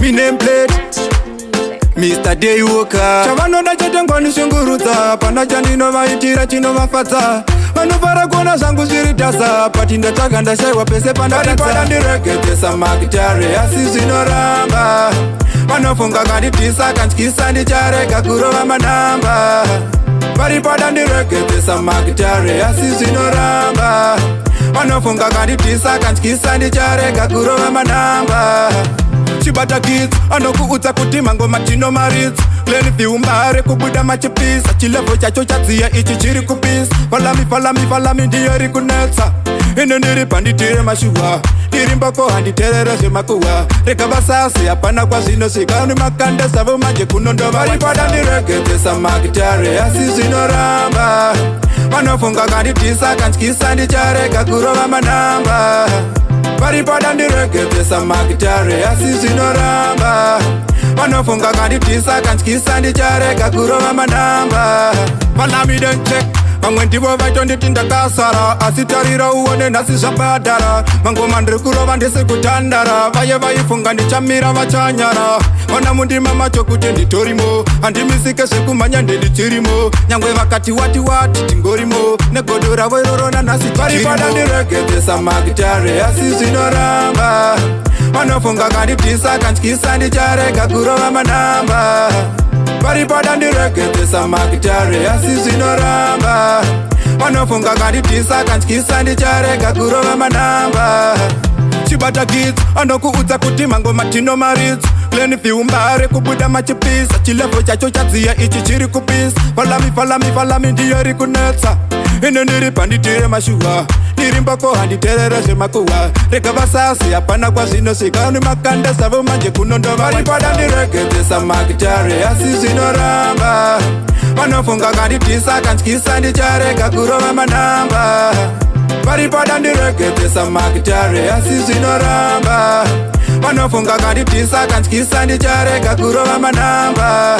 Mi name plate Mr. Daywoka. Chavanoda chatengwani shungurudza. Pana chandinovaitira chinovafadza. Vanofara kuona zvangu zviri tasa. Pati ndataka ndashaiwa pese pandatada ndiregedzesa makitare asi zvinoramba. Vanofunga kanditisa kantyisa ndicharega kurova manamba. Vari pada ndiregedzesa makitare asi zvinoramba. Vanofunga kanditisa kantyisa ndicharega kurova manamba. Chibata kids anokuudza kuti mangoma tinomaridza. Glenview mbare kubuda machipisa. Chilevo chacho chadziya ichi chiri kupisa. Falami ndiyo iri kunetsa. Ine ndiri panditire mashuwa. Ndiri mboko handiterere zvemakuwa. Rega vasasi hapana kwazvinosvika. Uni makanda savo manje kunondova. Vari pada ndiregedzesa makitare asi zvinoramba. Vanofunga kanditisa kantyisa ndicharega kurova manamba. Vari pada ndiregedzesa makitare asi zvinoramba. Vanofunga kanditisa kantyisa ndicharega kurova manamba. Falami don't check. Vamwe ndivo vaitonditi ndakasara asi tarira uone nhasi zvabhadhara. Mangoma ndiri kurova ndisi kutandara. Vaye vaifunga ndichamira vachanyara. Ona mundima macho kuti nditorimo. Handimisike zvekumhanya ndendichirimo. Nyangwe vakati wati tingorimo. Negodo ravo iroro nanhasi vari pada ndiregedzesa makitare asi zvinoramba. Vanofunga kanditisa kantyisa ndicharega kurova manamba. Vari pada ndiregedzesa makitare asi zvinoramba. Vanofunga kanditisa kantyisa ndicharega kurova manamba. Chibata kids anokuudza kuti mangoma tinomaridza. Glenview mbare kubuda machipisa. Chilevo chacho chadziya ichi chiri kupisa. Falami ndiyo iri kunetsa. Ine ndiri panditire mashuwa. Ndiri mboko handiterere zvemakuwa. Rega vasasi hapana kwazvinosvika. Uni makanda savo manje kunondova. Vari pada ndiregedzesa makitare asi zvinoramba. Vanofunga kanditisa kantyisa ndicharega kurova manamba. Vari pada ndiregedzesa makitare asi zvinoramba. Vanofunga kanditisa kantyisa ndicharega kurova manamba.